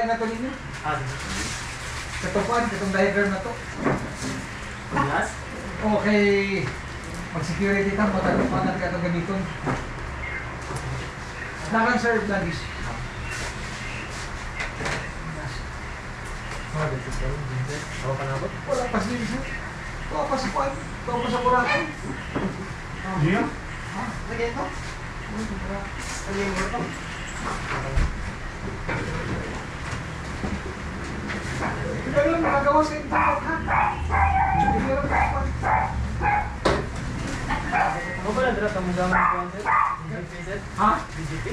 Kaya na ito ninyo. Sige. Katupan, itong diagram na to. Last? Okay. Mag-security ka, matagupan natin ka itong gamiton. Naka-serve lagis. Ako pa nabot? Wala pa siya, sir. Wala pa sa kwan. Wala pa sa kuratan. Gio? Ha? Lagi ito? Lagi mo ito? Ikaw lang nakagawa sa internet, ha? Hindi lang kapag. Ako ba nagdara ka mo gamit ko ang set? BGP set? Ha? BGP?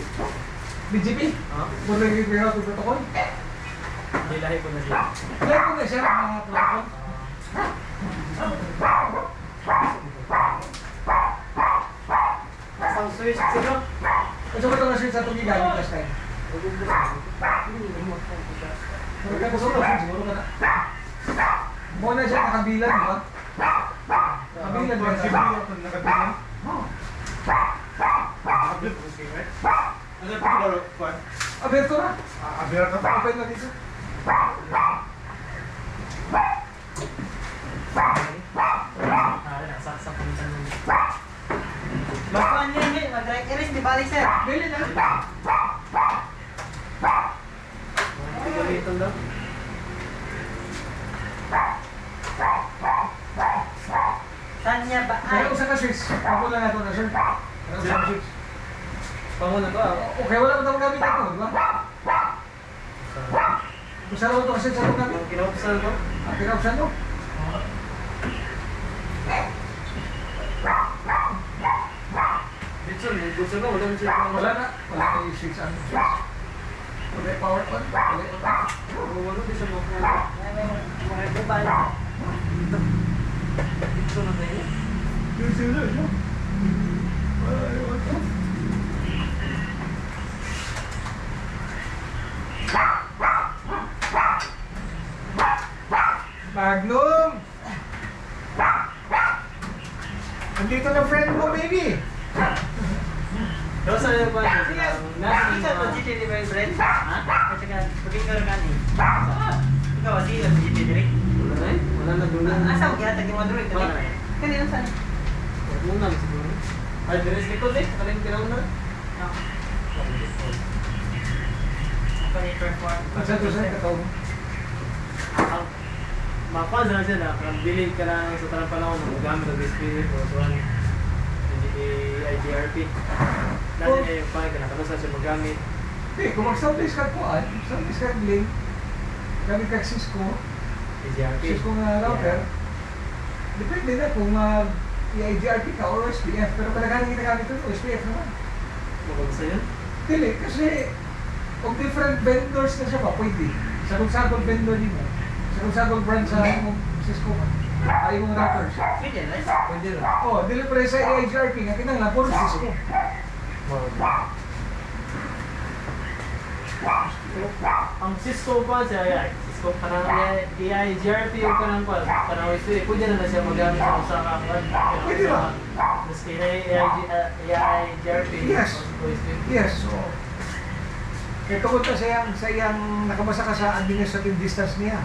BGP? Mula yung pera ito protocol? Hindi lahi ko na siya. Kaya ko na siya, mga protocol. Isang switch sino? At so, ito na siya sa itong gigamit last time. Pero kaya gusto ko, siguro ka na. Muna siya nakabilan, di ba? Nakabilan ba siya? Nakabilan? Oo. Ano ito ko kuan? Aberto na. Abira ka pa. Open na dito. Nasaksak ko nito nung... Bakuan niyo yun, mag-right erase, di balik sir. Bili na. Dito daw. Saan niya ba? Kaya usa ka switch. Ako lang nato na, sir. Kaya usa ka switch. Panguna ko ah. Okay, wala mo itong gamit ito, di ba? Gusto mo ito kasi sa itong gamit? Kinaupsan ko. Pinaksan mo? Dito, gusto ko, wala mo siya. Wala na. Wala na yung switch. Ano switch? Wala yung power on. Wala yung on. Wala di siya makuha. Mga kubal. Dito na tayo. Yung sila, no? Wala yung on. Magnum! Nandito na friend mo, baby! Pero sa iyo pa, Sige, isa to GT di ba yung friend? Ha? Kasi ka, pagkikaro ka ni. Ikaw, sige lang GT direct. Wala na eh. Wala na doon na. Asa mo kaya tagi mo druid? Kanina saan? Huwag na siguro. Ay, dinis likod eh. Kaling pinang na. Ako ni perform. Saan to sa'yo kataw mo? Makuha na siya na. Bilid ka lang sa tarang panahon na magamit ang display o tuwan. IGRP. Dati na yung pangit ka na. Kanusan siya magamit. Eh, kung mag-establish ka po, establish ka link, gamit ka Cisco, IGRP. Cisco nga router, depende na kung i-IGRP ka or OSPF, pero palagaling ginagamit ito, OSPF naman. Magod sa yun? Dili, kasi kung different vendors na siya ba, pwede. Sa kung sagol vendor din mo, sa kung sagol brand sa imong Cisco ka, ay mong routers. Pwede na. Pwede rin. Oh, dili pa rin sa i-IGRP nga, kinanglan, puro Cisco. Ang Cisco pa siya, Cisco parang EIGRP o parang pa, parang OSP, pwede na siya magamit sa usa ka kwan. Pwede ba? Maski na EIGRP Yes. OSP. Yes, so, kaya tungkol na sa iyang nakabasa ka sa administrative distance niya,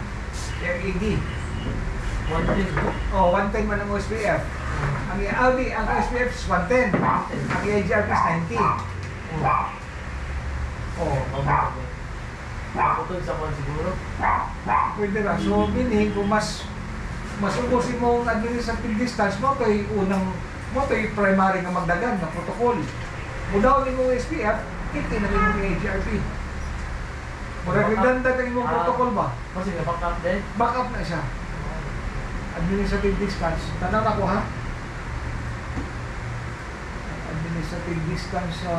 MED. 110. Oh, 110 man ang OSPF. Ang OSPF is 110. Ang EIGRP is 90. Oh, Putol sa kwan siguro. pwede ba? So, meaning, kung mas ubusin mo ang administrative distance mo, kay unang, mo ito'y primary nga magdagan na protocol. Mudaw din mo SPF, hindi na rin yung EIGRP. Mura redundant ang imong protocol ba? Kasi na-back up din. Back up na siya. Administrative distance. Tanaw na ko ha? Administrative distance sa...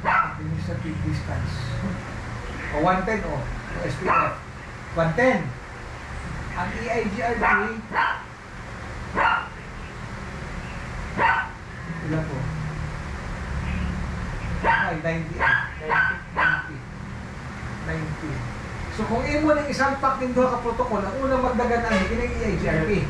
Administrative distance. O 110 o. SPF. 110. Ang EIGRP ilan po? Ay, 90. 90. 90. So kung imo ng isang pack ng duha ka protocol, ang unang magdagan ang kining EIGRP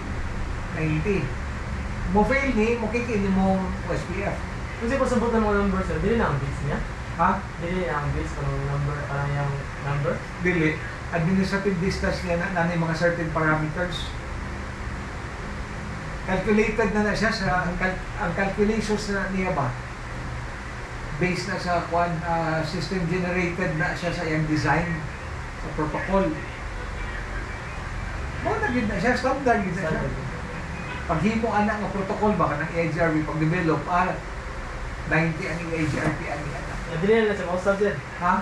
90. Mo fail ni mo kikin mong OSPF. Kasi kung sabutan mo ng number sir, dili na ang bits niya. Ha? Dili na ang bits kung number, parang yung number. Dili. Administrative distance niya na mga certain parameters. Calculated na siya sa ang calculations na niya ba based na sa system generated na siya sa iyang design sa protocol. Mo na gid na siya standard gid na siya. Paghimo ana nga protocol baka ng EIGRP pag develop 90 ang EIGRP ani ana. Dili na siya mausap din. Ha?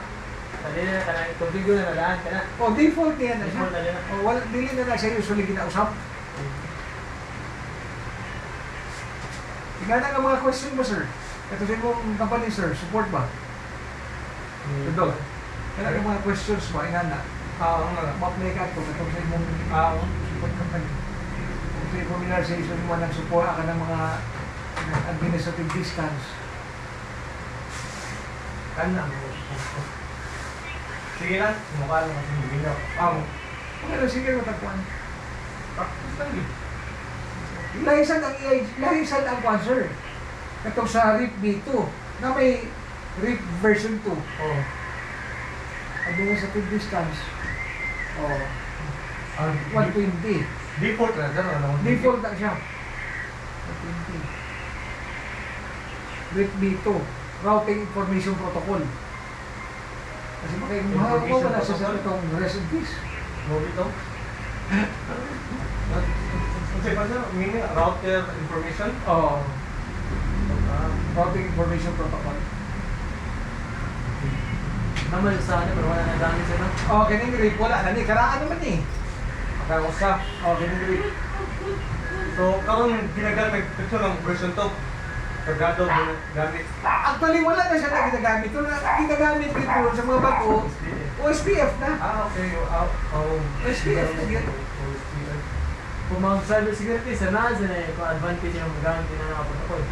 Dili na kanang configure na nadaan ka na. O default niya na siya. Default na na. O wala dili na siya usually ginausap. Tingnan nga mga question mo sir. Ito sa mong company sir, support ba? Ito. Kaya ang mga questions mo, inana. Ma-apply ka ito. Ito sa mong support company. Kung sa familiarization mo ng support ka ng mga administrative distance. Kana mo. Sige lang, mukha lang kasi bigyan. Pero sige matagpuan. Practice lang eh. Lahisan ang answer. Ito sa RIP B2 na may RIP version 2. Oh. Administrative distance. Oh, Ang 120. default na dyan, ano? Default na siya. 120. RIP B2. Routing Information Protocol. Kasi makikita mo wala siya sa itong rest in peace. Move ito. Kasi pa siya, meaning router information. Oh, Routing Information Protocol. Naman sa ano, pero wala na gamit siya, no? Oh, kining RIP wala na ni. Karaan naman ni. Makausap. Oh, kining RIP. So, karon ginagamit ito ng version 2. Kargado gamit. Actually, wala na siya na ginagamit. Ito na ginagamit dito sa mga bago. OSPF na. Okay. OSPF na yun. Kung mag cyber security, sa nasa na yung advantage yung gamit na ng protocol.